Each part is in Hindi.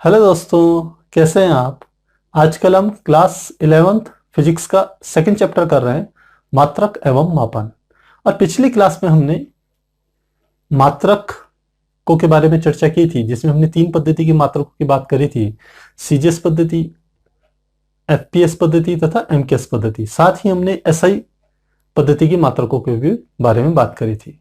हेलो दोस्तों, कैसे हैं आप। आजकल हम क्लास 11th फिजिक्स का सेकंड चैप्टर कर रहे हैं, मात्रक एवं मापन। और पिछली क्लास में हमने मात्रकों के बारे में चर्चा की थी, जिसमें हमने तीन पद्धति की मात्रकों की बात करी थी: सीजीएस पद्धति, एफपीएस पद्धति तथा एमकेएस पद्धति। साथ ही हमने एसआई पद्धति की मात्रकों के भी बारे में बात करी थी।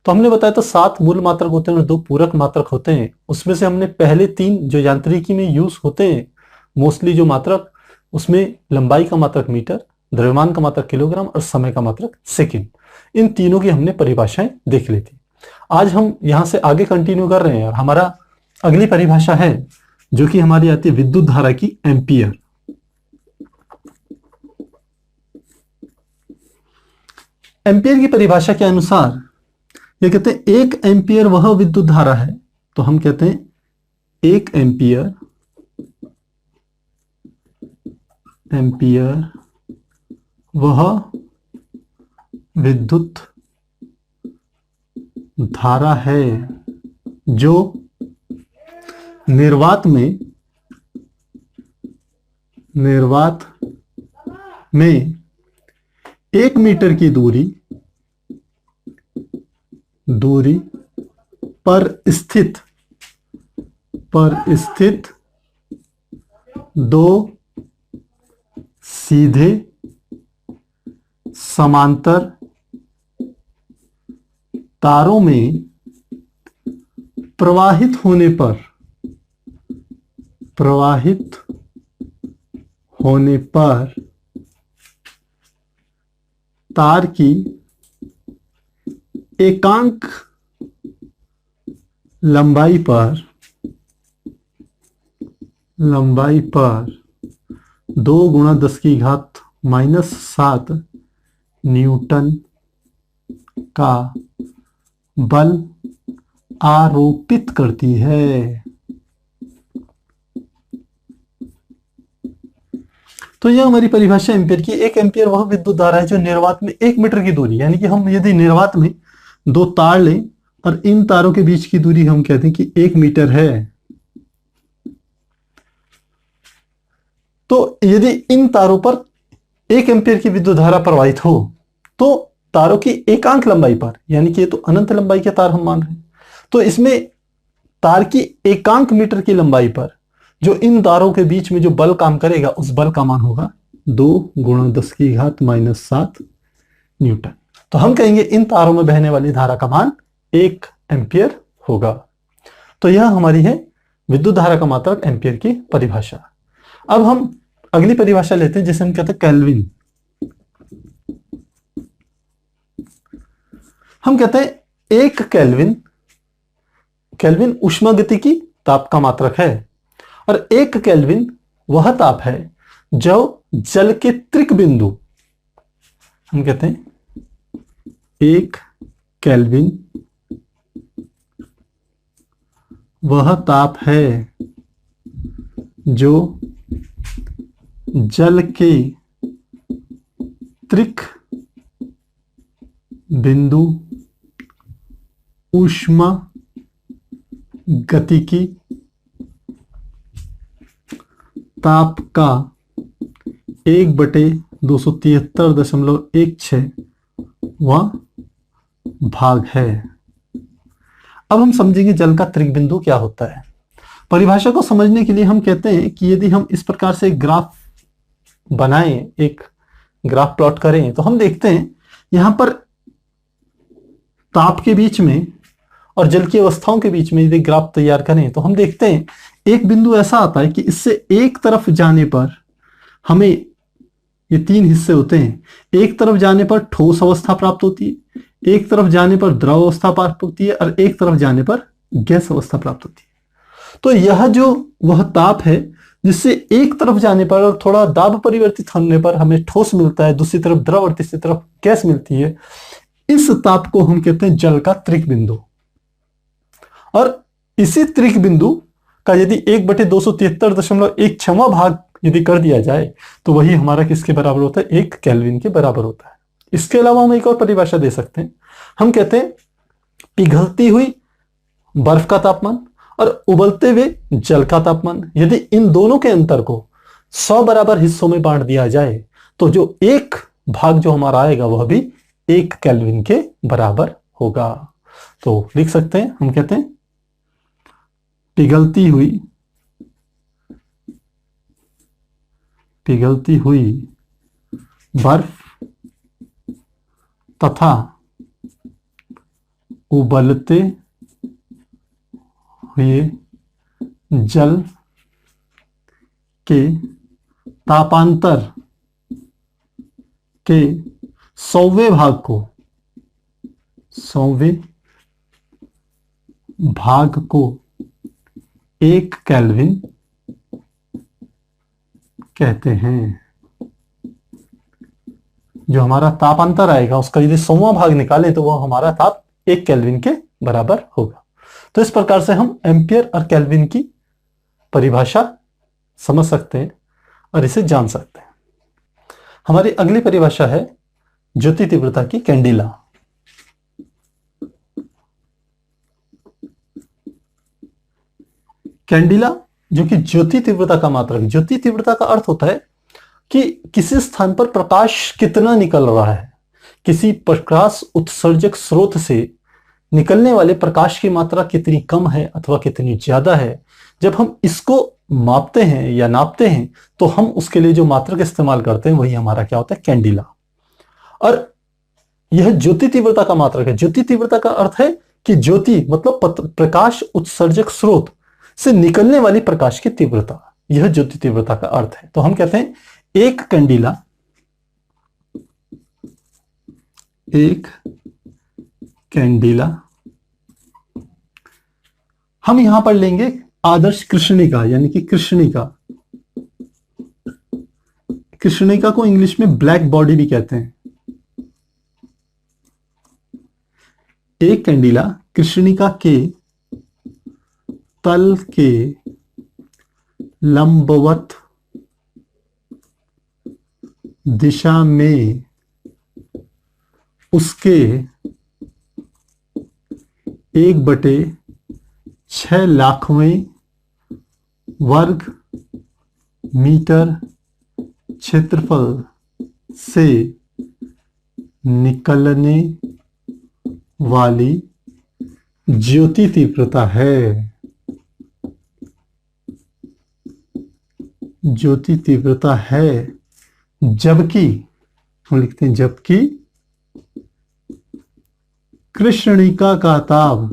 तो हमने बताया तो 7 मूल मात्रक होते हैं और 2 पूरक मात्रक होते हैं। उसमें से हमने पहले 3 जो यांत्रिकी में यूज होते हैं मोस्टली जो मात्रक, उसमें लंबाई का मात्रक मीटर, द्रव्यमान का मात्रक किलोग्राम और समय का मात्रक सेकंड, इन तीनों की हमने परिभाषाएं देख ली थी। आज हम यहां से आगे कंटिन्यू कर रहे हैं और हमारा अगली परिभाषा है जो कि हमारी आती है विद्युत धारा की, एम्पियर। एम्पियर की परिभाषा के अनुसार ये कहते हैं 1 एम्पियर वह विद्युत धारा है। तो हम कहते हैं 1 एम्पियर वह विद्युत धारा है जो निर्वात में 1 मीटर की दूरी पर स्थित 2 सीधे समांतर तारों में प्रवाहित होने पर तार की एकांक लंबाई पर 2 गुणा 10⁻⁷ न्यूटन का बल आरोपित करती है। तो यह हमारी परिभाषा एम्पियर की। 1 एम्पियर वह विद्युत धारा है जो निर्वात में 1 मीटर की दूरी, यानी कि हम यदि निर्वात में 2 तार लें और इन तारों के बीच की दूरी हम कहते हैं कि 1 मीटर है, तो यदि इन तारों पर 1 एम्पियर की विद्युत धारा प्रवाहित हो तो तारों की एकांक लंबाई पर, यानी कि ये तो अनंत लंबाई के तार हम मान रहे हैं, तो इसमें तार की एकांक मीटर की लंबाई पर जो इन तारों के बीच में जो बल काम करेगा उस बल का मान होगा 2 गुणा 10⁻⁷ न्यूटन। तो हम कहेंगे इन तारों में बहने वाली धारा का मान 1 एम्पियर होगा। तो यह हमारी है विद्युत धारा का मात्रक एम्पियर की परिभाषा। अब हम अगली परिभाषा लेते हैं जिसे हम कहते हैं केल्विन। हम कहते हैं 1 केल्विन ऊष्मागतिकी ताप का मात्रक है और 1 केल्विन वह ताप है जो जल के त्रिक बिंदु, हम कहते हैं 1 केल्विन वह ताप है जो जल के त्रिक बिंदु ऊष्मा गतिकी ताप का 1/273.16 भाग है। अब हम समझेंगे जल का त्रिक बिंदु क्या होता है। परिभाषा को समझने के लिए हम कहते हैं कि यदि हम इस प्रकार से एक ग्राफ बनाएं, एक ग्राफ प्लॉट करें, तो हम देखते हैं यहां पर ताप के बीच में और जल की अवस्थाओं के बीच में यदि ग्राफ तैयार करें तो हम देखते हैं एक बिंदु ऐसा आता है कि इससे एक तरफ जाने पर हमें, ये 3 हिस्से होते हैं, एक तरफ जाने पर ठोस अवस्था प्राप्त होती है, एक तरफ जाने पर द्रव अवस्था प्राप्त होती है और एक तरफ जाने पर गैस अवस्था प्राप्त होती है। तो यह जो वह ताप है जिससे एक तरफ जाने पर और थोड़ा दाब परिवर्तित होने पर हमें ठोस मिलता है, दूसरी तरफ द्रव और तीसरी तरफ गैस मिलती है, इस ताप को हम कहते हैं जल का त्रिक बिंदु। और इसी त्रिक बिंदु का यदि 1/273.16 भाग यदि कर दिया जाए तो वही हमारा किसके बराबर होता है, 1 केल्विन के बराबर होता है। इसके अलावा हम एक और परिभाषा दे सकते हैं, हम कहते हैं पिघलती हुई बर्फ का तापमान और उबलते हुए जल का तापमान। यदि इन दोनों के अंतर को 100 बराबर हिस्सों में बांट दिया जाए तो जो एक भाग जो हमारा आएगा वह भी 1 केल्विन के बराबर होगा। तो लिख सकते हैं, हम कहते हैं पिघलती हुई बर्फ तथा उबलते हुए जल के तापांतर के 100वें भाग को 1 केल्विन कहते हैं। जो हमारा तापांतर आएगा उसका यदि 100वां भाग निकालें तो वह हमारा ताप 1 केल्विन के बराबर होगा। तो इस प्रकार से हम एम्पियर और केल्विन की परिभाषा समझ सकते हैं और इसे जान सकते हैं। हमारी अगली परिभाषा है ज्योति तीव्रता की, कैंडिला। कैंडिला जो कि ज्योति तीव्रता का मात्रक। ज्योति तीव्रता का अर्थ होता है कि किसी स्थान पर प्रकाश कितना निकल रहा है। किसी प्रकाश उत्सर्जक स्रोत से निकलने वाले प्रकाश की मात्रा कितनी कम है अथवा कितनी ज्यादा है। जब हम इसको मापते हैं या नापते हैं तो हम उसके लिए जो मात्रक इस्तेमाल करते हैं वही हमारा क्या होता है, कैंडिला। और यह ज्योति तीव्रता का मात्रक है। ज्योति तीव्रता का अर्थ है कि ज्योति मतलब प्रकाश उत्सर्जक स्रोत से निकलने वाली प्रकाश की तीव्रता, यह ज्योति तीव्रता का अर्थ है। तो हम कहते हैं एक कैंडिला हम यहां पर लेंगे आदर्श कृष्णिका, यानी कि कृष्णिका को इंग्लिश में ब्लैक बॉडी भी कहते हैं। एक कैंडिला कृष्णिका के तल के लंबवत दिशा में उसके 1/6 लाखवें वर्ग मीटर क्षेत्रफल से निकलने वाली ज्योति तीव्रता है। ज्योति तीव्रता है जबकि, हम लिखते हैं जबकि कृष्णिका का ताप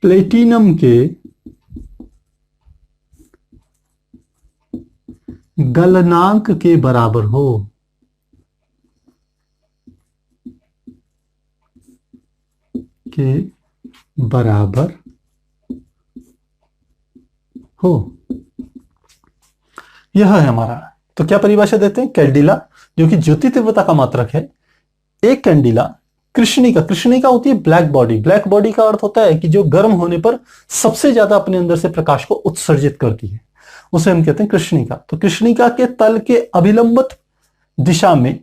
प्लेटिनम के गलनांक के बराबर हो। यह है हमारा। तो क्या परिभाषा देते हैं, कैंडिला जो कि ज्योति तीव्रता का मात्रक है। एक कैंडिला कृष्णिका होती है ब्लैक बॉडी। ब्लैक बॉडी का अर्थ होता है कि जो गर्म होने पर सबसे ज्यादा अपने अंदर से प्रकाश को उत्सर्जित करती है, उसे हम कहते हैं कृष्णिका। तो कृष्णिका के तल के अभिलंबित दिशा में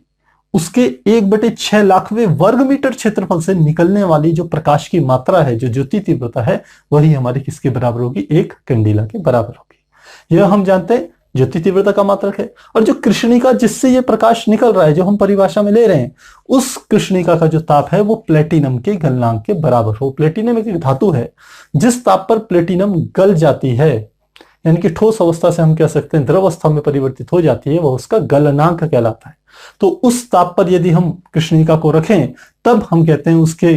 उसके 1/6 लाखवें वर्ग मीटर क्षेत्रफल से निकलने वाली जो प्रकाश की मात्रा है, जो ज्योति तीव्रता है, वही हमारी किसके बराबर होगी, एक कैंडिला के बराबर होगी। यह हम जानते हैं ज्योति तीव्रता का मात्रक है। और जो कृष्णिका जिससे ये प्रकाश निकल रहा है, जो हम परिभाषा में ले रहे हैं, उस कृष्णिका का जो ताप है वो प्लेटिनम के गलनांक के बराबर हो। प्लेटिनम एक धातु है जिस ताप पर प्लेटिनम गल जाती है, यानी कि ठोस अवस्था से हम कह सकते हैं द्रव अवस्था में परिवर्तित हो जाती है, वह उसका गलनांक कहलाता है। तो उस ताप पर यदि हम कृष्णिका को रखें तब हम कहते हैं उसके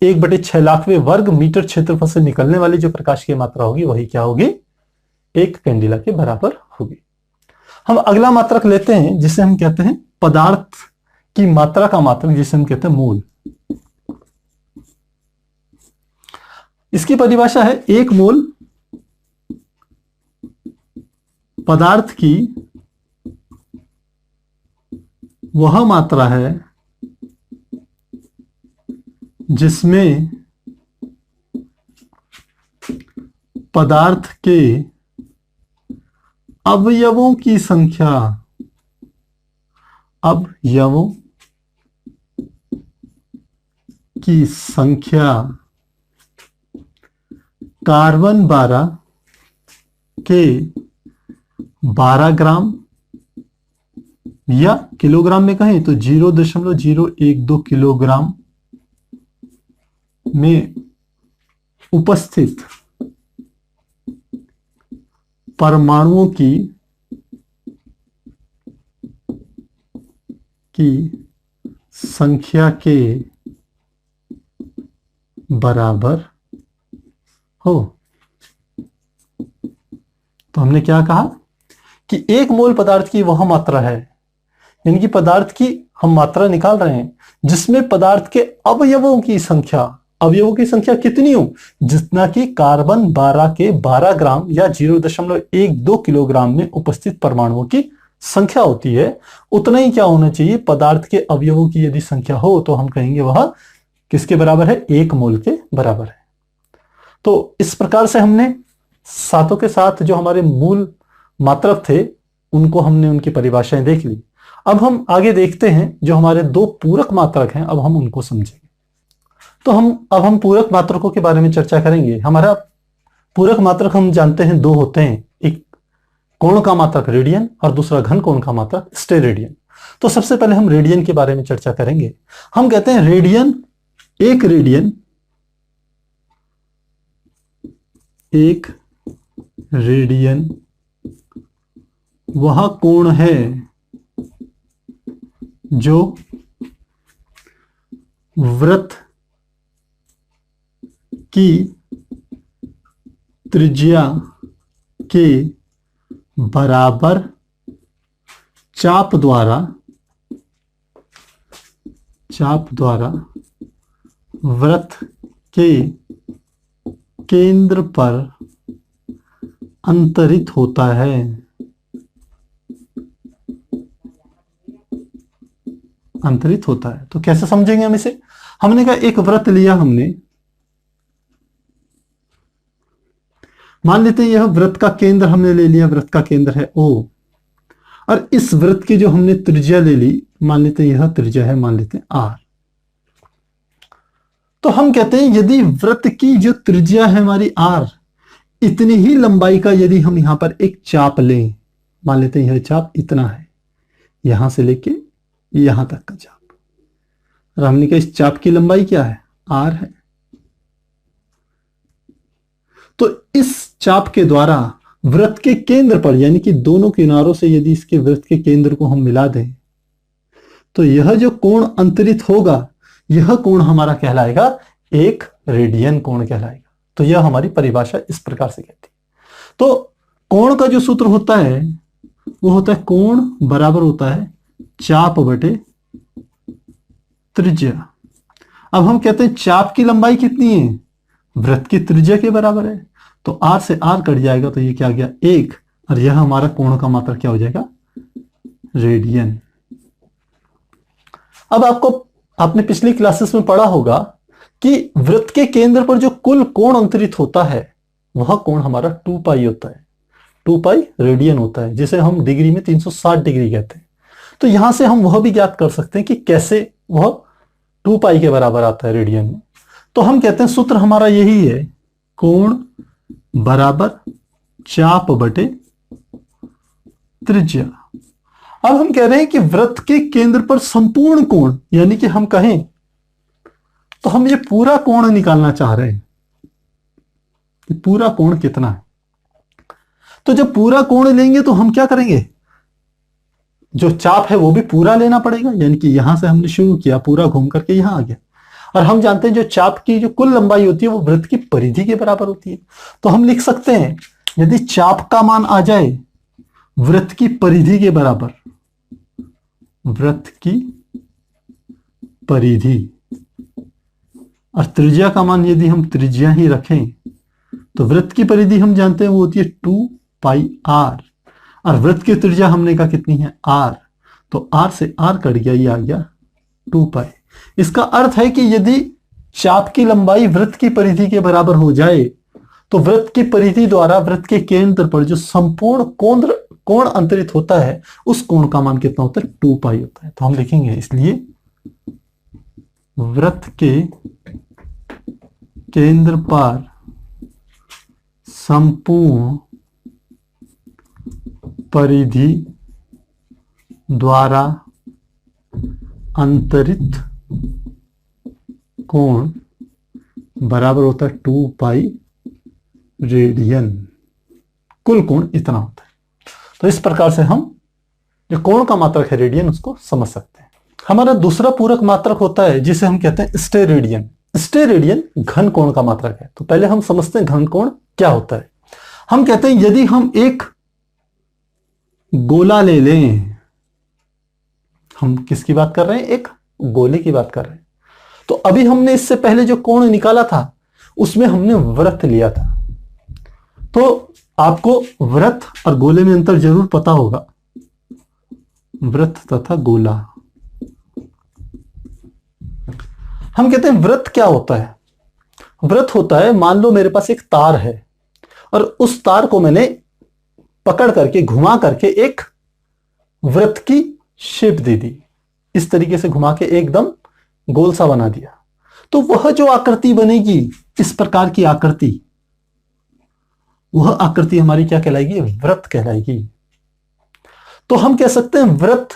1/6 लाखवें वर्ग मीटर क्षेत्रफल से निकलने वाली जो प्रकाश की मात्रा होगी वही क्या होगी, एक कैंडिला के बराबर होगी। हम अगला मात्रक लेते हैं जिसे हम कहते हैं पदार्थ की मात्रा का मात्रक, जिसे हम कहते हैं मोल। इसकी परिभाषा है एक मोल पदार्थ की वह मात्रा है जिसमें पदार्थ के अवयवों की संख्या की संख्या कार्बन 12 के 12 ग्राम, या किलोग्राम में कहें तो 0.012 किलोग्राम में उपस्थित परमाणुओं की संख्या के बराबर हो। तो हमने क्या कहा कि एक मोल पदार्थ की वह मात्रा है, यानी कि पदार्थ की हम मात्रा निकाल रहे हैं जिसमें पदार्थ के अवयवों की संख्या कितनी हो, जितना कि कार्बन 12 के 12 ग्राम या 0.12 किलोग्राम में उपस्थित परमाणुओं की संख्या होती है, उतना ही क्या होना चाहिए, पदार्थ के अवयवों की यदि संख्या हो तो हम कहेंगे वह किसके बराबर है, 1 मोल के बराबर है। तो इस प्रकार से हमने सातों के साथ जो हमारे मूल मात्रक थे उनको हमने उनकी परिभाषाएं देख ली। अब हम आगे देखते हैं जो हमारे दो पूरक मात्रक हैं, अब हम उनको समझेंगे। तो हम पूरक मात्रकों के बारे में चर्चा करेंगे। हमारा पूरक मात्रक हम जानते हैं दो होते हैं, एक कोण का मात्रक रेडियन और दूसरा घन कोण का मात्रक स्टेरेडियन। तो सबसे पहले हम रेडियन के बारे में चर्चा करेंगे। हम कहते हैं एक रेडियन वह कोण है जो वृत्त की त्रिज्या के बराबर चाप द्वारा वृत्त के केंद्र पर अंतरित होता है। तो कैसे समझेंगे हम इसे? हमने कहा एक वृत्त लिया हमने, मान लेते हैं यह वृत्त का केंद्र हमने ले लिया, वृत्त का केंद्र है O, और इस वृत्त की जो हमने त्रिज्या ले ली, मान लेते हैं यह त्रिज्या है, मान लेते हैं R। तो हम कहते हैं यदि वृत्त की जो त्रिज्या है हमारी R, इतनी ही लंबाई का यदि हम यहां पर एक चाप लें, मान लेते हैं यह चाप इतना है, यहां से लेके यहां तक का चाप, और हमने कहा इस चाप की लंबाई क्या है, R है। तो इस चाप के द्वारा वृत्त के केंद्र पर, यानी कि दोनों किनारों से यदि इसके वृत्त के केंद्र को हम मिला दें, तो यह जो कोण अंतरित होगा, यह कोण हमारा कहलाएगा एक रेडियन कोण कहलाएगा। तो यह हमारी परिभाषा इस प्रकार से कहती है। तो कोण का जो सूत्र होता है वो होता है कोण बराबर होता है चाप बटे त्रिज्या। अब हम कहते हैं चाप की लंबाई कितनी है, वृत्त की त्रिज्या के बराबर है, तो R से R कट जाएगा, तो ये क्या गया 1, और यह हमारा कोण का मात्रक क्या हो जाएगा, रेडियन। अब आपने पिछली क्लासेस में पढ़ा होगा कि वृत्त के केंद्र पर जो कुल कोण अंतरित होता है वह कोण हमारा 2 पाई होता है, 2 पाई रेडियन होता है, जिसे हम डिग्री में 360 डिग्री कहते हैं। तो यहां से हम वह भी ज्ञात कर सकते हैं कि कैसे वह 2 पाई के बराबर आता है रेडियन में। तो हम कहते हैं सूत्र हमारा यही है, कोण बराबर चाप बटे त्रिज्या। अब हम कह रहे हैं कि वृत्त के केंद्र पर संपूर्ण कोण, यानी कि हम कहें तो हम ये पूरा कोण निकालना चाह रहे हैं कि पूरा कोण कितना है। तो जब पूरा कोण लेंगे तो हम क्या करेंगे, जो चाप है वो भी पूरा लेना पड़ेगा, यानी कि यहां से हमने शुरू किया, पूरा घूम करके यहां आ गया, और हम जानते हैं जो चाप की जो कुल लंबाई होती है वो वृत्त की परिधि के बराबर होती है। तो हम लिख सकते हैं यदि चाप का मान आ जाए वृत्त की परिधि के बराबर, वृत्त की परिधि, और त्रिज्या का मान यदि हम त्रिज्या ही रखें, तो वृत्त की परिधि हम जानते हैं वो होती है 2 पाई R, और वृत्त की त्रिज्या हमने कहा कितनी है R, तो R से R कट गया, ये आ गया 2 पाई। इसका अर्थ है कि यदि चाप की लंबाई वृत्त की परिधि के बराबर हो जाए तो वृत्त की परिधि द्वारा वृत्त के केंद्र पर जो संपूर्ण कोण अंतरित होता है उस कोण का मान कितना होता है, 2 पाई होता है। तो हम लिखेंगे इसलिए वृत्त के केंद्र पर संपूर्ण परिधि द्वारा अंतरित कोण बराबर होता है 2 पाई रेडियन। कुल कोण इतना होता है। तो इस प्रकार से हम जो कोण का मात्रक है रेडियन उसको समझ सकते हैं। हमारा दूसरा पूरक मात्रक होता है जिसे हम कहते हैं स्टेरेडियन। स्टेरेडियन घन कोण का मात्रक है। तो पहले हम समझते हैं घन कोण क्या होता है। हम कहते हैं यदि हम एक गोला ले लें, हम किसकी बात कर रहे हैं, एक गोले की बात कर रहे हैं। तो अभी हमने इससे पहले जो कोण निकाला था उसमें हमने वृत्त लिया था। तो आपको वृत्त और गोले में अंतर जरूर पता होगा, वृत्त तथा गोला। हम कहते हैं वृत्त क्या होता है। वृत्त होता है, मान लो मेरे पास एक तार है और उस तार को मैंने पकड़ करके घुमा करके एक वृत्त की शेप दे दी, इस तरीके से घुमा के एकदम गोल सा बना दिया। तो वह जो आकृति बनेगी, इस प्रकार की आकृति, वह आकृति हमारी क्या कहलाएगी, वृत्त कहलाएगी। तो हम कह सकते हैं वृत्त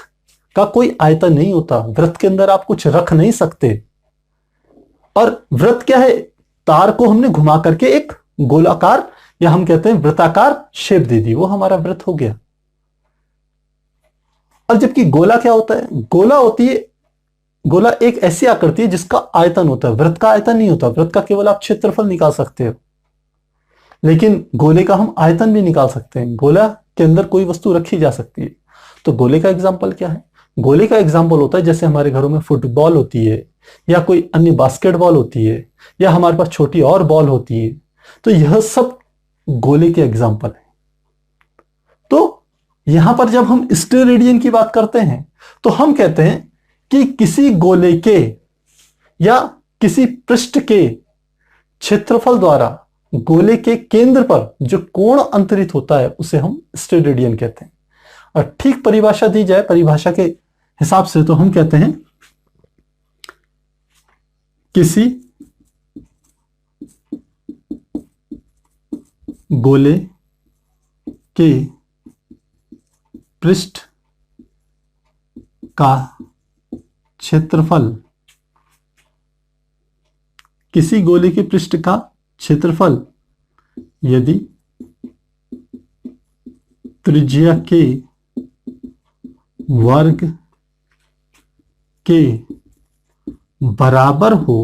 का कोई आयतन नहीं होता, वृत्त के अंदर आप कुछ रख नहीं सकते। और वृत्त क्या है, तार को हमने घुमा करके एक गोलाकार या हम कहते हैं वृत्ताकार शेप दे दी, वो हमारा वृत्त हो गया। और जबकि गोला क्या होता है, गोला होती है, गोला एक ऐसी आकृति है जिसका आयतन होता है, वृत्त का आयतन नहीं होता। वृत्त का केवल आप क्षेत्रफल निकाल सकते हो, लेकिन गोले का हम आयतन भी निकाल सकते हैं। गोला के अंदर कोई वस्तु रखी जा सकती है। तो गोले का एग्जाम्पल क्या है, गोले का एग्जाम्पल होता है जैसे हमारे घरों में फुटबॉल होती है या कोई अन्य बास्केटबॉल होती है या हमारे पास छोटी और बॉल होती है। तो यह सब गोले के एग्जाम्पल है। तो यहां पर जब हम स्टेरेडियन की बात करते हैं तो हम कहते हैं कि किसी गोले के या किसी पृष्ठ के क्षेत्रफल द्वारा गोले के केंद्र पर जो कोण अंतरित होता है उसे हम स्टेरेडियन कहते हैं। और ठीक परिभाषा दी जाए, परिभाषा के हिसाब से, तो हम कहते हैं किसी गोले के पृष्ठ का क्षेत्रफल, किसी गोले के पृष्ठ का क्षेत्रफल यदि त्रिज्या के वर्ग के बराबर हो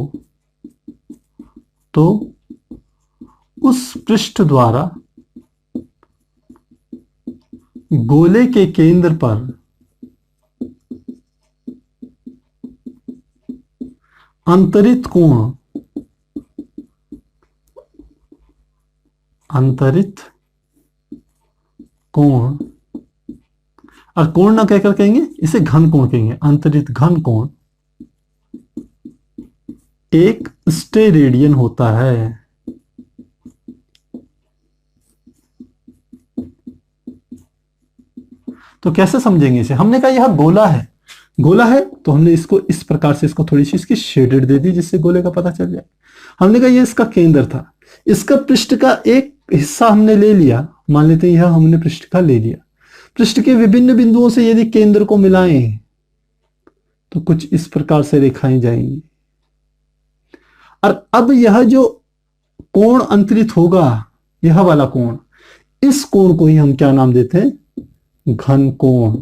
तो उस पृष्ठ द्वारा गोले के केंद्र पर अंतरित कोण, अंतरित कोण, और कोण ना कहकर कहेंगे, इसे घन कोण कहेंगे। अंतरित घन कोण एक स्टेरेडियन होता है। तो कैसे समझेंगे इसे, हमने कहा यह गोला है, गोला है तो हमने इसको इस प्रकार से, इसको थोड़ी सी इसकी शेडेड दे दी जिससे गोले का पता चल जाए। हमने कहा यह इसका केंद्र था, इसका पृष्ठ का एक हिस्सा हमने ले लिया, मान लेते हैं यह हमने पृष्ठ का ले लिया। पृष्ठ के विभिन्न बिंदुओं से यदि केंद्र को मिलाएं तो कुछ इस प्रकार से रेखाएं जाएंगी। और अब यह जो कोण अंतरित होगा, यह वाला कोण, इस कोण को ही हम क्या नाम देते हैं, घन कोण।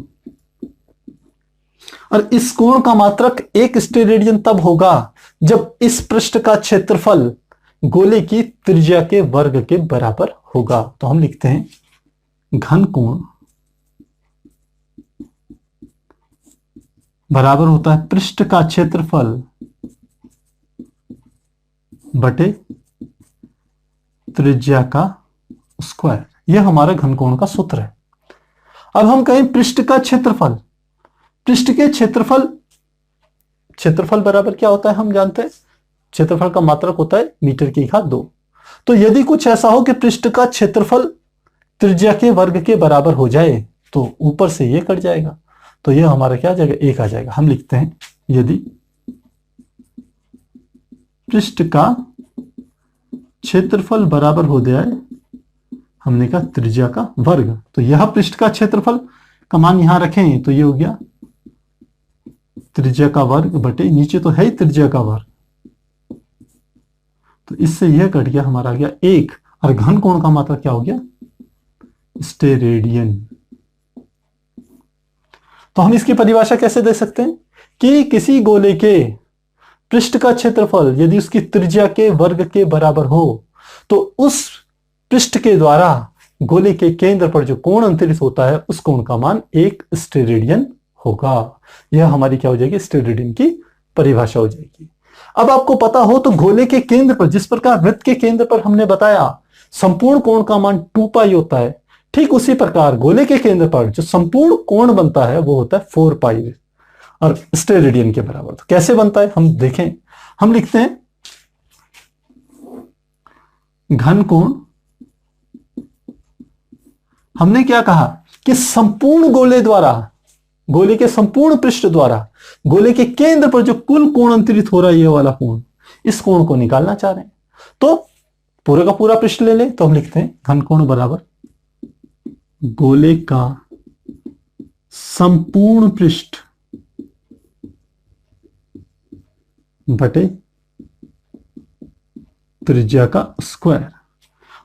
और इस कोण का मात्रक एक स्टेरेडियन तब होगा जब इस पृष्ठ का क्षेत्रफल गोले की त्रिज्या के वर्ग के बराबर होगा। तो हम लिखते हैं घन कोण बराबर होता है पृष्ठ का क्षेत्रफल बटे त्रिज्या का स्क्वायर। यह हमारा घन कोण का सूत्र है। अब हम कहें पृष्ठ का क्षेत्रफल, पृष्ठ के क्षेत्रफल, क्षेत्रफल बराबर क्या होता है हम जानते हैं, क्षेत्रफल का मात्रक होता है मीटर की घात 2। तो यदि कुछ ऐसा हो कि पृष्ठ का क्षेत्रफल त्रिज्या के वर्ग के बराबर हो जाए तो ऊपर से ये कट जाएगा, तो यह हमारा क्या आ जाएगा, 1 आ जाएगा। हम लिखते हैं यदि पृष्ठ का क्षेत्रफल बराबर हो जाए, हमने कहा त्रिज्या का वर्ग। तो यह पृष्ठ का क्षेत्रफल का मान यहां रखें तो ये हो गया त्रिज्या का वर्ग बटे, नीचे तो है ही त्रिज्या का वर्ग, तो इससे यह कट गया, हमारा आ गया 1। और घन कोण का मात्रक क्या हो गया, स्टेरेडियन। तो हम इसकी परिभाषा कैसे दे सकते हैं कि किसी गोले के पृष्ठ का क्षेत्रफल यदि उसकी त्रिज्या के वर्ग के बराबर हो तो उस पृष्ठ के द्वारा गोले के केंद्र पर जो कोण अंतरित होता है उस कोण का मान 1 स्टेरेडियन होगा। यह हमारी क्या हो जाएगी, स्टेरेडियन की परिभाषा हो जाएगी। अब आपको पता हो तो गोले के केंद्र पर, जिस प्रकार वृत्त के केंद्र पर हमने बताया संपूर्ण कोण का मान 2 पाई होता है, ठीक उसी प्रकार गोले के केंद्र पर जो संपूर्ण कोण बनता है वो होता है 4 पाई और स्टेरेडियन के बराबर। तो कैसे बनता है हम देखें, हम लिखते हैं घन कोण, हमने क्या कहा कि संपूर्ण गोले द्वारा, गोले के संपूर्ण पृष्ठ द्वारा गोले के केंद्र पर जो कुल कोण अंतरित हो रहा है ये वाला कोण, इस कोण को निकालना चाह रहे हैं। तो पूरे का पूरा पृष्ठ ले लें तो हम लिखते हैं घन कोण बराबर गोले का संपूर्ण पृष्ठ बटे त्रिज्या का स्क्वायर।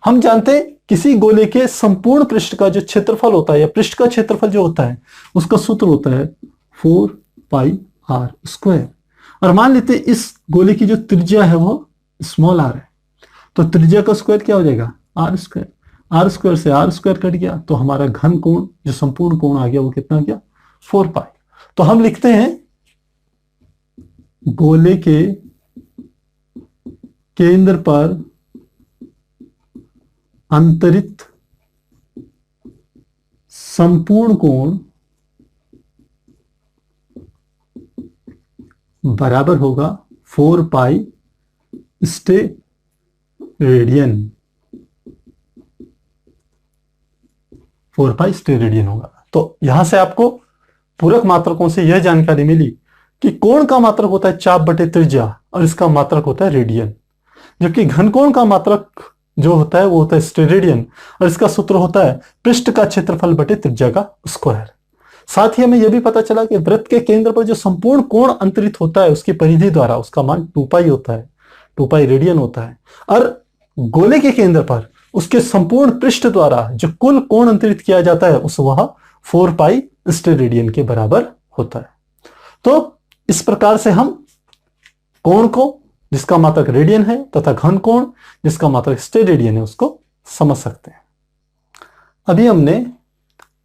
हम जानते हैं किसी गोले के संपूर्ण पृष्ठ का जो क्षेत्रफल होता है या पृष्ठ का क्षेत्रफल जो होता है उसका सूत्र होता है 4 पाई आर स्क्वायर। और मान लेते हैं इस गोले की जो त्रिज्या है वो स्मॉल आर है, तो त्रिज्या का स्क्वायर क्या हो जाएगा, आर स्क्वायर। आर स्क्वायर से आर स्क्वायर कट गया तो हमारा घन कोण जो संपूर्ण कोण आ गया वो कितना गया, 4 पाई। तो हम लिखते हैं गोले के केंद्र पर अंतरित संपूर्ण कोण बराबर होगा 4 पाई स्टेरेडियन, 4 पाई स्टेरेडियन होगा। तो यहां से आपको पूरक मात्रकों से यह जानकारी मिली कि कोण का मात्रक होता है चाप बटे त्रिज्या और इसका मात्रक होता है रेडियन, जबकि घनकोण का मात्रक जो होता है वो होता है स्टेरेडियन और इसका सूत्र होता है पृष्ठ का क्षेत्रफल बटे त्रिज्या का स्क्वायर। साथ ही हमें यह भी पता चला कि वृत्त के केंद्र पर जो संपूर्ण कोण अंतरित होता है उसकी परिधि द्वारा उसका मान 2 पाई होता है, 2 पाई रेडियन होता है, और गोले के केंद्र पर उसके संपूर्ण पृष्ठ द्वारा जो कुल कोण अंतरित किया जाता है उस वह 4 पाई स्टेरेडियन के बराबर होता है। तो इस प्रकार से हम कोण को जिसका मात्रक रेडियन है तथा घन कोण जिसका मात्रक स्टेरेडियन है उसको समझ सकते हैं। अभी हमने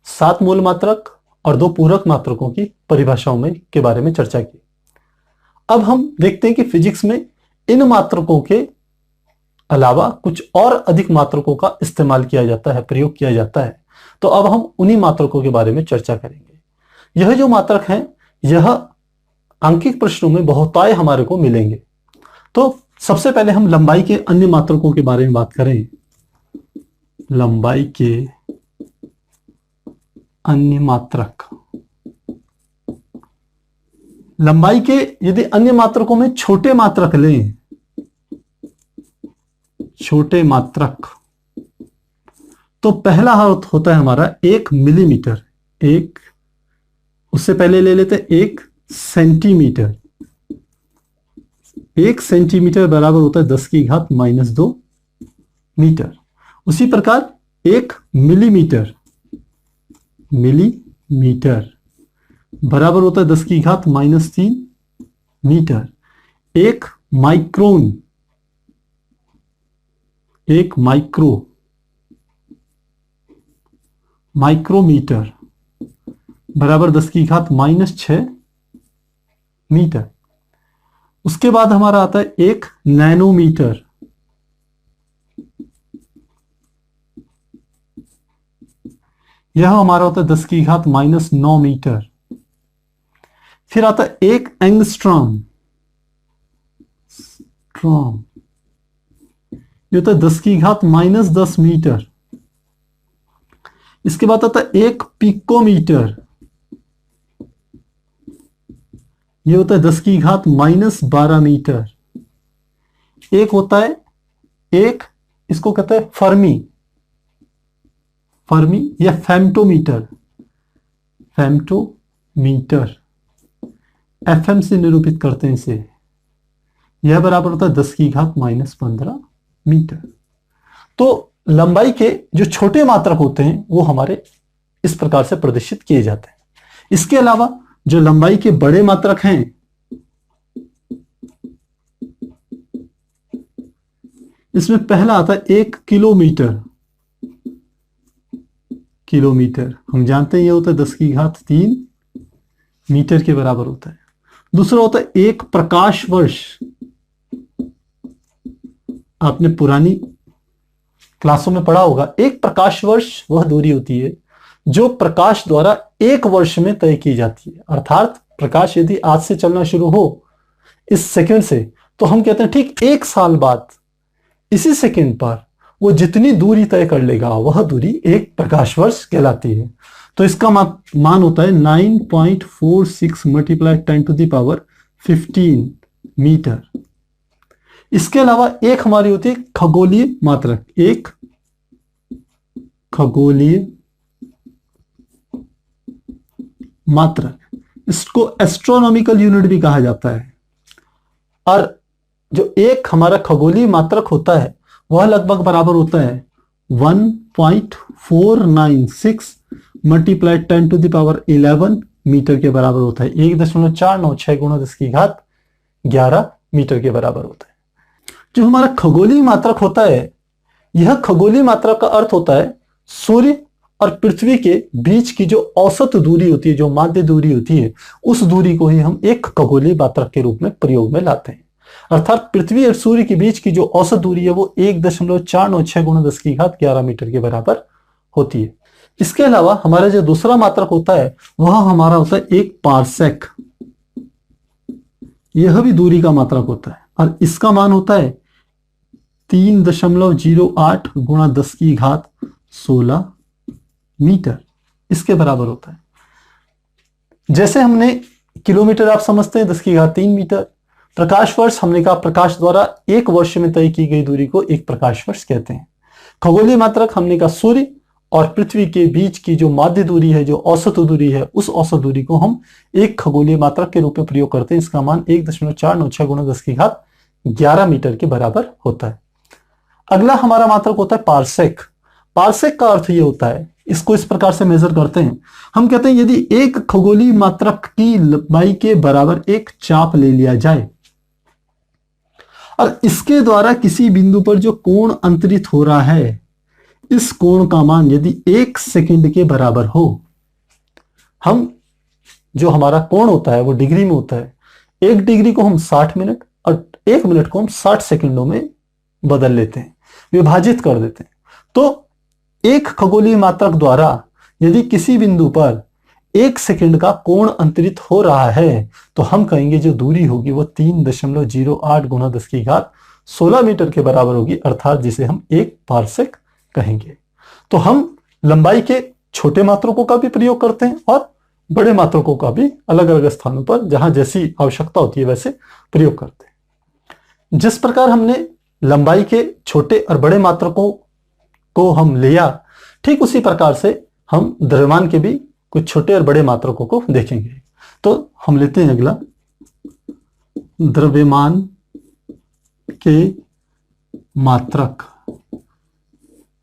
7 मूल मात्रक और 2 पूरक मात्रकों की परिभाषाओं में के बारे में चर्चा की। अब हम देखते हैं कि फिजिक्स में इन मात्रकों के अलावा कुछ और अधिक मात्रकों का इस्तेमाल किया जाता है, प्रयोग किया जाता है। तो अब हम उन्हीं मात्रकों के बारे में चर्चा करेंगे। यह जो मात्रक है यह अंकित प्रश्नों में बहुतायत हमारे को मिलेंगे। तो सबसे पहले हम लंबाई के अन्य मात्रकों के बारे में बात करें। लंबाई के अन्य मात्रक, लंबाई के यदि अन्य मात्रकों में छोटे मात्रक लें, छोटे मात्रक, तो पहला होता है हमारा 1 मिलीमीटर, एक, उससे पहले ले लेते हैं 1 सेंटीमीटर। 1 सेंटीमीटर बराबर होता है 10 की घात -2 मीटर। उसी प्रकार 1 मिलीमीटर, मिलीमीटर बराबर होता है 10 की घात -3 मीटर। 1 माइक्रोन, 1 माइक्रोमीटर बराबर 10 की घात -6 मीटर। उसके बाद हमारा आता है 1 नैनोमीटर, यह हमारा होता है 10 की घात -9 मीटर। फिर आता है 1 एंगस्ट्रॉम, ये होता है 10 की घात -10 मीटर। इसके बाद आता है 1 पिकोमीटर, यह होता है 10 की घात -12 मीटर। एक होता है एक इसको कहते हैं फर्मी, फर्मी या फेम्टोमीटर, फेम्टोमीटर, एफएम से निरूपित करते हैं इसे। यह बराबर होता है 10⁻⁻15 मीटर। तो लंबाई के जो छोटे मात्रक होते हैं वो हमारे इस प्रकार से प्रदर्शित किए जाते हैं। इसके अलावा जो लंबाई के बड़े मात्रक हैं, इसमें पहला आता है 1 किलोमीटर। किलोमीटर हम जानते हैं ये होता है 10⁻³ मीटर के बराबर होता है। दूसरा होता है 1 प्रकाश वर्ष। आपने पुरानी क्लासों में पढ़ा होगा, 1 प्रकाश वर्ष वह दूरी होती है जो प्रकाश द्वारा 1 वर्ष में तय की जाती है। अर्थात प्रकाश यदि आज से चलना शुरू हो इस सेकंड से, तो हम कहते हैं ठीक 1 साल बाद इसी सेकंड पर वो जितनी दूरी तय कर लेगा वह दूरी 1 प्रकाश वर्ष कहलाती है। तो इसका मान होता है 9.46 × 10⁻15 मीटर। इसके अलावा एक हमारी होती है खगोलीय मात्रक। एक खगोलीय मात्रक, इसको एस्ट्रोनॉमिकल यूनिट भी कहा जाता है। और जो एक हमारा खगोलीय मात्रक होता है वह लगभग बराबर होता है 1.496 × 10⁻11 मीटर के बराबर होता है। 1.496 × 10⁻11 मीटर के बराबर होता है। जो हमारा खगोलीय मात्रक होता है, यह खगोलीय मात्रक का अर्थ होता है सूर्य और पृथ्वी के बीच की जो औसत दूरी होती है, जो माध्य दूरी होती है, उस दूरी को ही हम एक खगोलीय मात्रक के रूप में प्रयोग में लाते हैं। अर्थात पृथ्वी और सूर्य के बीच की जो औसत दूरी है वो 1.496 × 10⁻11 मीटर के बराबर होती है। इसके अलावा हमारा जो दूसरा मात्रक होता है वह हमारा होता है 1 पारसेक। यह भी दूरी का मात्रक होता है और इसका मान होता है 3.08 × 10⁻16 मीटर, इसके बराबर होता है। जैसे हमने किलोमीटर आप समझते हैं 10⁻³ मीटर, प्रकाश वर्ष हमने कहा प्रकाश द्वारा 1 वर्ष में तय की गई दूरी को 1 प्रकाश वर्ष कहते हैं। खगोलीय मात्रक हमने कहा सूर्य और पृथ्वी के बीच की जो माध्य दूरी है, जो औसत दूरी है, उस औसत दूरी को हम एक खगोलीय मात्रक के रूप में प्रयोग करते हैं। इसका मान 1.496 × 10⁻11 मीटर के बराबर होता है। अगला हमारा मात्रक होता है पारसेक। पारसेक का अर्थ ये होता है, इसको इस प्रकार से मेजर करते हैं, हम कहते हैं यदि एक खगोलीय मात्रक की लंबाई के बराबर एक चाप ले लिया जाए और इसके द्वारा किसी बिंदु पर जो कोण अंतरित हो रहा है, इस कोण का मान यदि 1 सेकंड के बराबर हो, हम जो हमारा कोण होता है वो डिग्री में होता है। 1 डिग्री को हम 60 मिनट और 1 मिनट को हम 60 सेकंडों में बदल लेते हैं, विभाजित कर देते हैं। तो एक खगोलीय मात्रक द्वारा यदि किसी बिंदु पर 1 सेकंड का कोण अंतरित हो रहा है, तो हम कहेंगे जो दूरी होगी वो 3.08 × 10⁻16 मीटर के बराबर होगी, अर्थात जिसे हम 1 पारसेक कहेंगे। तो हम लंबाई के छोटे मात्रकों का भी प्रयोग करते हैं और बड़े मात्रकों का भी अलग अलग स्थानों पर जहां जैसी आवश्यकता होती है वैसे प्रयोग करते हैं। जिस प्रकार हमने लंबाई के छोटे और बड़े मात्रकों को हम लिया, ठीक उसी प्रकार से हम द्रव्यमान के भी कुछ छोटे और बड़े मात्रकों को देखेंगे। तो हम लेते हैं अगला, द्रव्यमान के मात्रक।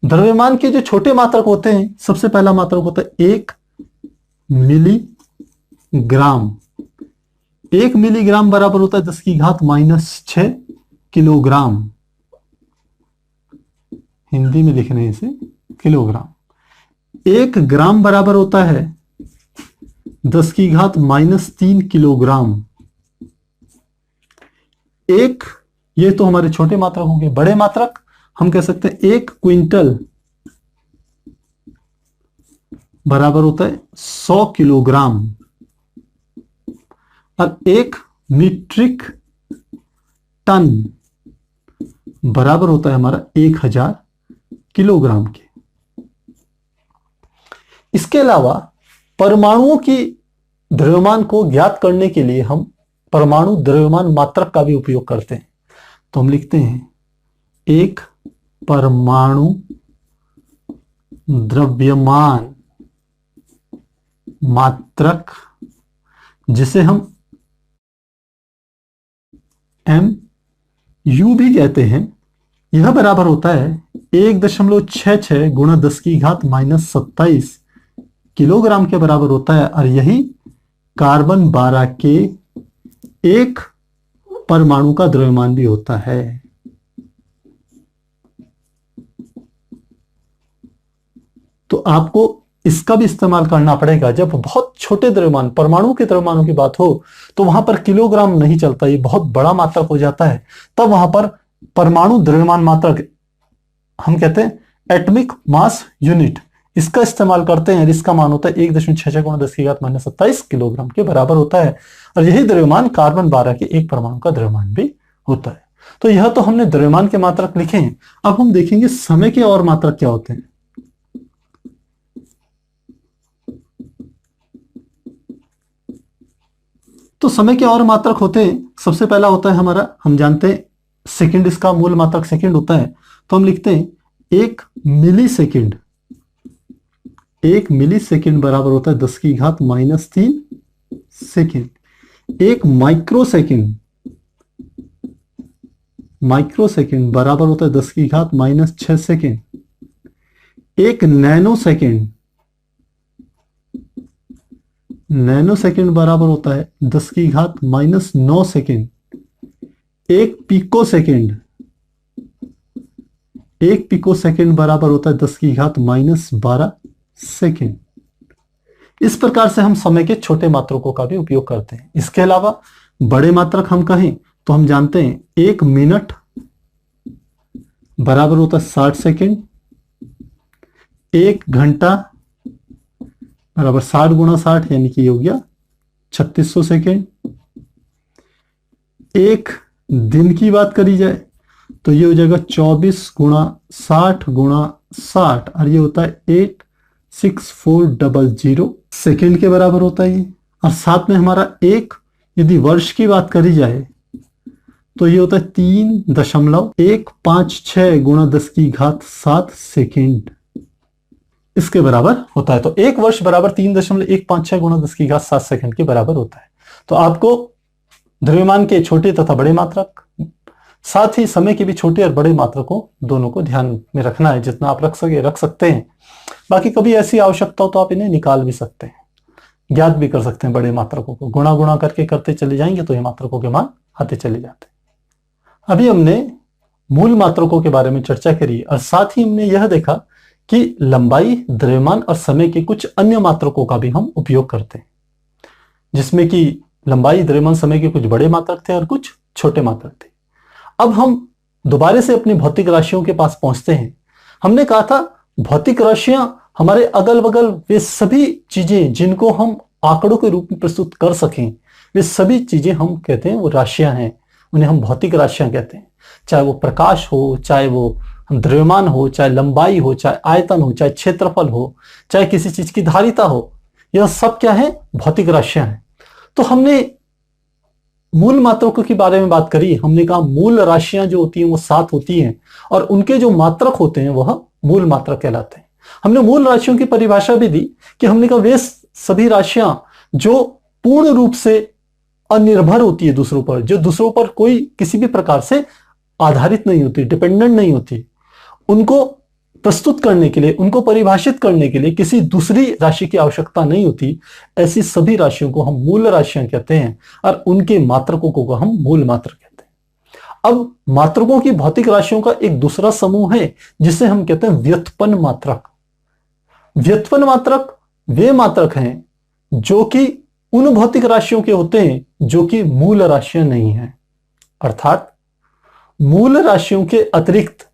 द्रव्यमान के जो छोटे मात्रक होते हैं, सबसे पहला मात्रक होता है 1 मिलीग्राम। 1 मिलीग्राम बराबर होता है 10⁻⁻6 किलोग्राम। हिंदी में लिखने हैं इसे किलोग्राम। 1 ग्राम बराबर होता है 10⁻³ किलोग्राम। एक, ये तो हमारे छोटे मात्रक होंगे। बड़े मात्रक हम कह सकते हैं 1 क्विंटल बराबर होता है 100 किलोग्राम और 1 मीट्रिक टन बराबर होता है हमारा 1000 किलोग्राम के। इसके अलावा परमाणुओं की द्रव्यमान को ज्ञात करने के लिए हम परमाणु द्रव्यमान मात्रक का भी उपयोग करते हैं। तो हम लिखते हैं 1 परमाणु द्रव्यमान मात्रक, जिसे हम एम यू भी कहते हैं, यह बराबर होता है 1.66 गुणा 10⁻⁻27 किलोग्राम के बराबर होता है। और यही कार्बन 12 के एक परमाणु का द्रव्यमान भी होता है। तो आपको इसका भी इस्तेमाल करना पड़ेगा। जब बहुत छोटे द्रव्यमान, परमाणु के द्रव्यमानों की बात हो, तो वहां पर किलोग्राम नहीं चलता, ये बहुत बड़ा मात्रक हो जाता है। तब वहां पर परमाणु द्रव्यमान मात्रक हम कहते हैं एटॉमिक मास यूनिट, इसका इस्तेमाल करते हैं। इसका मान होता है 1.66 गुणा 10⁻⁻27 किलोग्राम के बराबर होता है। और यही द्रव्यमान कार्बन 12 के एक परमाणु का द्रव्यमान भी होता है। तो यह तो हमने द्रव्यमान के मात्रक लिखे हैं। अब हम देखेंगे समय के और मात्रक क्या होते हैं। तो समय के और मात्रक होते हैं, सबसे पहला होता है हमारा, हम जानते हैं सेकंड, इसका मूल मात्रक सेकंड होता है। तो हम लिखते हैं 1 मिली सेकंड बराबर होता है 10⁻³ सेकंड। एक माइक्रो सेकंड बराबर होता है 10⁻⁻6 सेकंड। एक नैनो सेकंड बराबर होता है 10⁻⁹ सेकंड। एक पिको सेकंड बराबर होता है 10⁻12 सेकंड। इस प्रकार से हम समय के छोटे मात्रकों का भी उपयोग करते हैं। इसके अलावा बड़े मात्रक हम कहें तो हम जानते हैं 1 मिनट बराबर होता है 60 सेकंड। 1 घंटा बराबर 60 गुणा 60 यानी कि ये हो गया 3600 सेकेंड। एक दिन की बात करी जाए तो ये हो जाएगा 24 गुणा 60 गुणा 60 और ये होता है 86400 सेकेंड के बराबर होता है ये। और साथ में हमारा एक, यदि वर्ष की बात करी जाए तो ये होता है 3.156 गुणा 10⁻7 सेकेंड, इसके बराबर होता है। तो एक वर्ष बराबर 3.156 गुणा 10⁻7 सेकंड के बराबर होता है। तो आपको द्रव्यमान के छोटे तथा बड़े मात्रक, साथ ही समय के भी छोटे और बड़े मात्रकों दोनों को ध्यान में रखना है। जितना आप रख सकते हैं। बाकी कभी ऐसी आवश्यकता हो तो आप इन्हें निकाल भी सकते हैं, ज्ञात भी कर सकते हैं। बड़े मात्रकों को गुणा करते चले जाएंगे तो ये मात्रकों के मान आते चले जाते हैं। अभी हमने मूल मात्रकों के बारे में चर्चा करी और साथ ही हमने यह देखा कि लंबाई, द्रव्यमान और समय के कुछ अन्य मात्रकों का भी हम उपयोग करते हैं, जिसमें कि लंबाई, द्रव्यमान, समय के कुछ बड़े मात्रक थे और कुछ छोटे मात्रक थे। अब हम दोबारा से अपनी भौतिक राशियों के पास पहुंचते हैं। हमने कहा था भौतिक राशियां हमारे अगल बगल वे सभी चीजें जिनको हम आंकड़ों के रूप में प्रस्तुत कर सकें, वे सभी चीजें हम कहते हैं वो राशियां हैं, उन्हें हम भौतिक राशियां कहते हैं। चाहे वो प्रकाश हो, चाहे वो द्रव्यमान हो, चाहे लंबाई हो, चाहे आयतन हो, चाहे क्षेत्रफल हो, चाहे किसी चीज की धारिता हो, यह सब क्या है? भौतिक राशियां हैं। तो हमने मूल मात्रकों के बारे में बात करी। हमने कहा मूल राशियां जो होती हैं वो 7 होती हैं और उनके जो मात्रक होते हैं वह मूल मात्रक कहलाते हैं। हमने मूल राशियों की परिभाषा भी दी कि हमने कहा वे सभी राशियां जो पूर्ण रूप से अनिर्भर होती है दूसरों पर, जो दूसरों पर कोई किसी भी प्रकार से आधारित नहीं होती, डिपेंडेंट नहीं होती, उनको प्रस्तुत करने के लिए, उनको परिभाषित करने के लिए किसी दूसरी राशि की आवश्यकता नहीं होती, ऐसी सभी राशियों को हम मूल राशियां कहते हैं और उनके मात्रकों को हम मूल मात्र कहते हैं। अब मात्रकों की भौतिक राशियों का एक दूसरा समूह है जिसे हम कहते हैं व्युत्पन्न मात्रक। व्युत्पन्न मात्रक वे मात्रक हैं जो कि उन भौतिक राशियों के होते हैं जो कि मूल राशियां नहीं हैं। अर्थात मूल राशियों के अतिरिक्त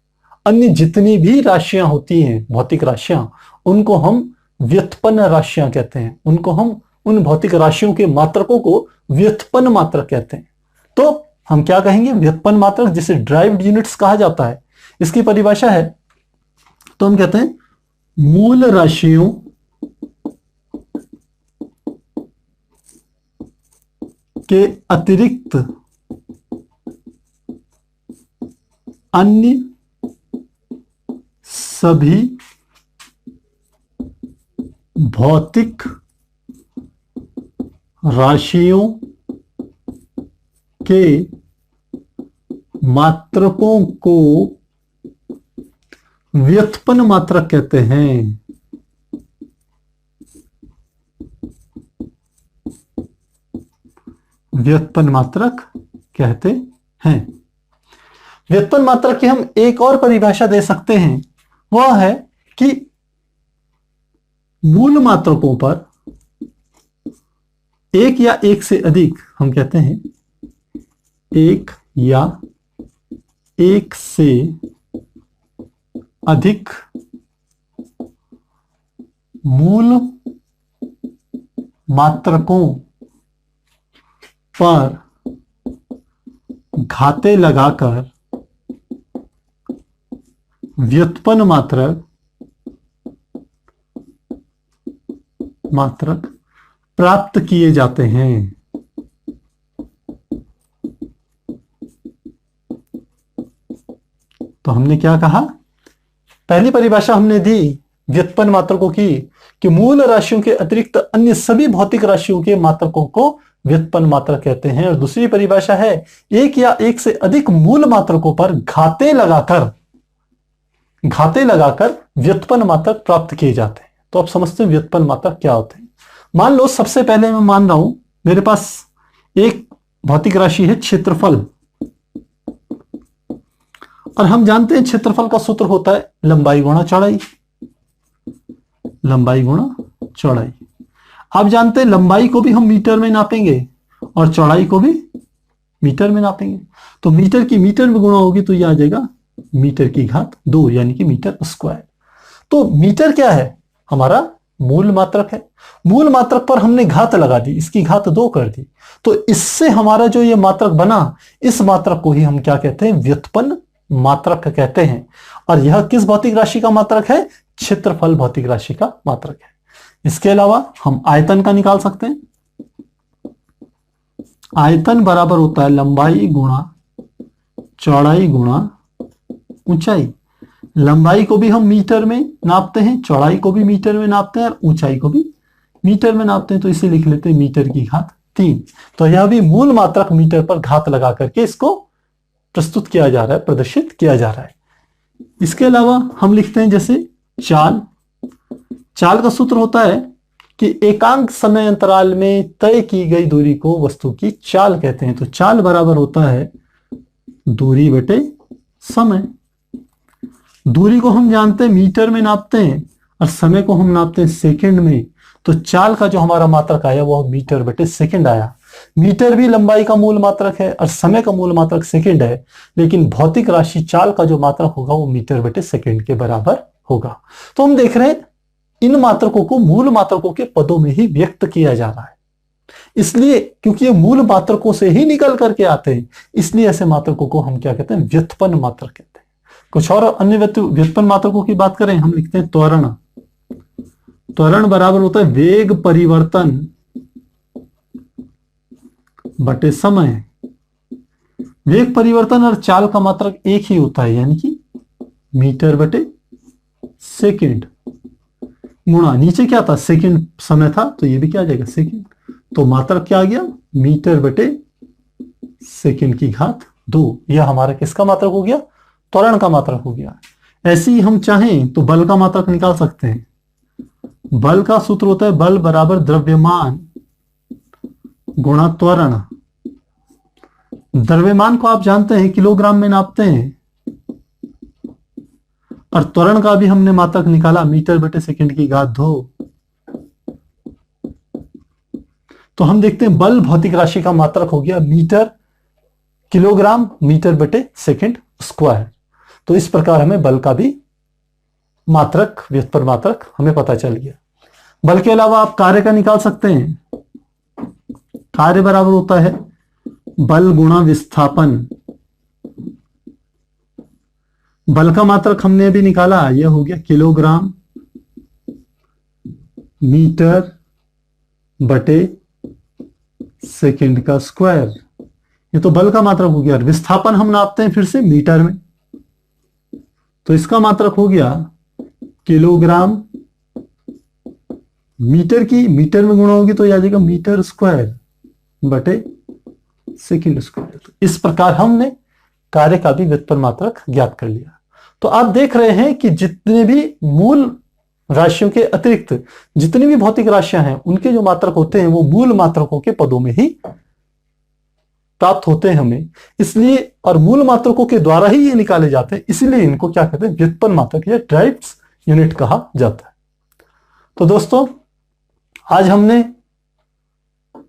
अन्य जितनी भी राशियां होती हैं, भौतिक राशियां, उनको हम व्युत्पन्न राशियां कहते हैं। उनको हम, उन भौतिक राशियों के मात्रकों को व्युत्पन्न मात्रक कहते हैं। तो हम क्या कहेंगे? व्युत्पन्न मात्रक, जिसे ड्राइव्ड यूनिट्स कहा जाता है। इसकी परिभाषा है तो हम कहते हैं मूल राशियों के अतिरिक्त अन्य सभी भौतिक राशियों के मात्रकों को व्युत्पन्न मात्रक कहते हैं। व्युत्पन्न मात्रक कहते हैं। व्युत्पन्न मात्रक की हम एक और परिभाषा दे सकते हैं, वह है कि मूल मात्रकों पर एक या एक से अधिक, हम कहते हैं एक या एक से अधिक मूल मात्रकों पर घाते लगाकर व्युत्पन्न मात्रक प्राप्त किए जाते हैं। तो हमने क्या कहा, पहली परिभाषा हमने दी व्युत्पन्न मात्रकों की कि मूल राशियों के अतिरिक्त अन्य सभी भौतिक राशियों के मात्रकों को व्युत्पन्न मात्रक कहते हैं। और दूसरी परिभाषा है एक या एक से अधिक मूल मात्रकों पर घाते लगाकर व्युत्पन्न मात्रक प्राप्त किए जाते हैं। तो आप समझते हैं व्युत्पन्न मात्रक क्या होते हैं। मान लो सबसे पहले मैं मान रहा हूं मेरे पास एक भौतिक राशि है क्षेत्रफल, और हम जानते हैं क्षेत्रफल का सूत्र होता है लंबाई गुणा चौड़ाई। लंबाई गुणा चौड़ाई, आप जानते हैं लंबाई को भी हम मीटर में नापेंगे और चौड़ाई को भी मीटर में नापेंगे। तो मीटर की मीटर में गुणा होगी तो यह आ जाएगा मीटर की घात 2, यानी कि मीटर स्क्वायर। तो मीटर क्या है, हमारा मूल मात्रक है। मूल मात्रक पर हमने घात लगा दी, इसकी घात 2 कर दी, तो इससे हमारा जो ये मात्रक बना, इस मात्रक को ही हम क्या कहते हैं, व्युत्पन्न मात्रक कहते हैं। और यह किस भौतिक राशि का मात्रक है, क्षेत्रफल भौतिक राशि का मात्रक है। इसके अलावा हम आयतन का निकाल सकते हैं। आयतन बराबर होता है लंबाई गुणा चौड़ाई गुणा ऊंचाई। लंबाई को भी हम मीटर में नापते हैं, चौड़ाई को भी मीटर में नापते हैं और ऊंचाई को भी मीटर में नापते हैं। तो इसे लिख लेते हैं मीटर की घात 3। तो यह भी मूल मात्रक मीटर पर घात लगा करके इसको प्रस्तुत किया जा रहा है, प्रदर्शित किया जा रहा है। इसके अलावा हम लिखते हैं जैसे चाल। चाल का सूत्र होता है कि एकांक समय अंतराल में तय की गई दूरी को वस्तु की चाल कहते हैं। तो चाल बराबर होता है दूरी बटे समय। दूरी को हम जानते हैं मीटर में नापते हैं और समय को हम नापते हैं सेकंड में। तो चाल का जो हमारा मात्रक आया वो मीटर बटे सेकंड आया। मीटर भी लंबाई का मूल मात्रक है और समय का मूल मात्रक सेकंड है, लेकिन भौतिक राशि चाल का जो मात्रक होगा वो मीटर बटे सेकंड के बराबर होगा। तो हम देख रहे हैं इन मात्रकों को मूल मात्रकों के पदों में ही व्यक्त किया जा रहा है। इसलिए क्योंकि ये मूल मात्रकों से ही निकल करके आते हैं, इसलिए ऐसे मात्रकों को हम क्या कहते हैं, व्युत्पन्न मात्रक कहते हैं। कुछ और अन्य व्युत्पन्न मात्रकों की बात करें, हम लिखते हैं त्वरण। त्वरण बराबर होता है वेग परिवर्तन बटे समय। वेग परिवर्तन और चाल का मात्रक एक ही होता है, यानी कि मीटर बटे सेकंड गुणा, नीचे क्या था सेकंड समय था, तो ये भी क्या आ जाएगा सेकंड। तो मात्रक क्या आ गया, मीटर बटे सेकंड की घात 2। यह हमारा किसका मात्रक हो गया, त्वरण का मात्रक हो गया। ऐसे ही हम चाहें तो बल का मात्रक निकाल सकते हैं। बल का सूत्र होता है बल बराबर द्रव्यमान गुणा त्वरण। द्रव्यमान को आप जानते हैं किलोग्राम में नापते हैं, और त्वरण का भी हमने मात्रक निकाला मीटर बटे सेकंड की घात 2। तो हम देखते हैं बल भौतिक राशि का मात्रक हो गया मीटर किलोग्राम मीटर बटे सेकंड स्क्वायर। तो इस प्रकार हमें बल का भी मात्रक, व्युत्पन्न मात्रक हमें पता चल गया। बल के अलावा आप कार्य का निकाल सकते हैं। कार्य बराबर होता है बल गुणा विस्थापन। बल का मात्रक हमने अभी निकाला, यह हो गया किलोग्राम मीटर बटे सेकंड का स्क्वायर। ये तो बल का मात्रक हो गया। और विस्थापन हम नापते हैं फिर से मीटर में, तो इसका मात्रक हो गया किलोग्राम, मीटर की मीटर में गुणा होगी तो ये आ जाएगा मीटर स्क्वायर बटे सेकंड स्क्वायर। इस प्रकार हमने कार्य का भी व्युत्पन्न मात्रक ज्ञात कर लिया। तो आप देख रहे हैं कि जितने भी मूल राशियों के अतिरिक्त जितनी भी भौतिक राशियां हैं उनके जो मात्रक होते हैं वो मूल मात्रकों के पदों में ही प्राप्त होते हैं हमें, इसलिए और मूल मात्रकों के द्वारा ही ये निकाले जाते हैं, इसलिए इनको क्या कहते हैं, व्युत्पन्न मात्रक या डिराइव्ड यूनिट कहा जाता है। तो दोस्तों आज हमने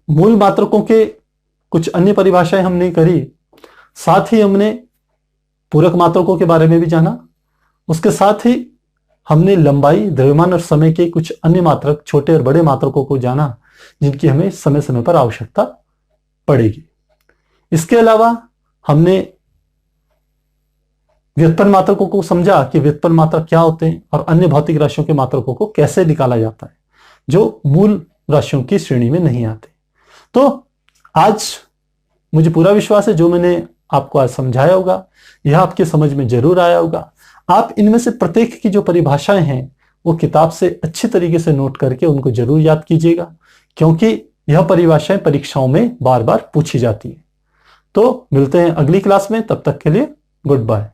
मूल मात्रकों के कुछ अन्य परिभाषाएं हमने करी, साथ ही हमने पूरक मात्रकों के बारे में भी जाना, उसके साथ ही हमने लंबाई, द्रव्यमान और समय के कुछ अन्य मात्रक, छोटे और बड़े मात्रकों को जाना जिनकी हमें समय समय पर आवश्यकता पड़ेगी। इसके अलावा हमने व्युत्पन्न मात्रकों को समझा कि व्युत्पन्न मात्रक क्या होते हैं और अन्य भौतिक राशियों के मात्रकों को कैसे निकाला जाता है जो मूल राशियों की श्रेणी में नहीं आते। तो आज मुझे पूरा विश्वास है जो मैंने आपको आज समझाया होगा यह आपके समझ में जरूर आया होगा। आप इनमें से प्रत्येक की जो परिभाषाएं हैं वो किताब से अच्छी तरीके से नोट करके उनको जरूर याद कीजिएगा, क्योंकि यह परिभाषाएं परीक्षाओं में बार बार पूछी जाती हैं। तो मिलते हैं अगली क्लास में, तब तक के लिए गुड बाय।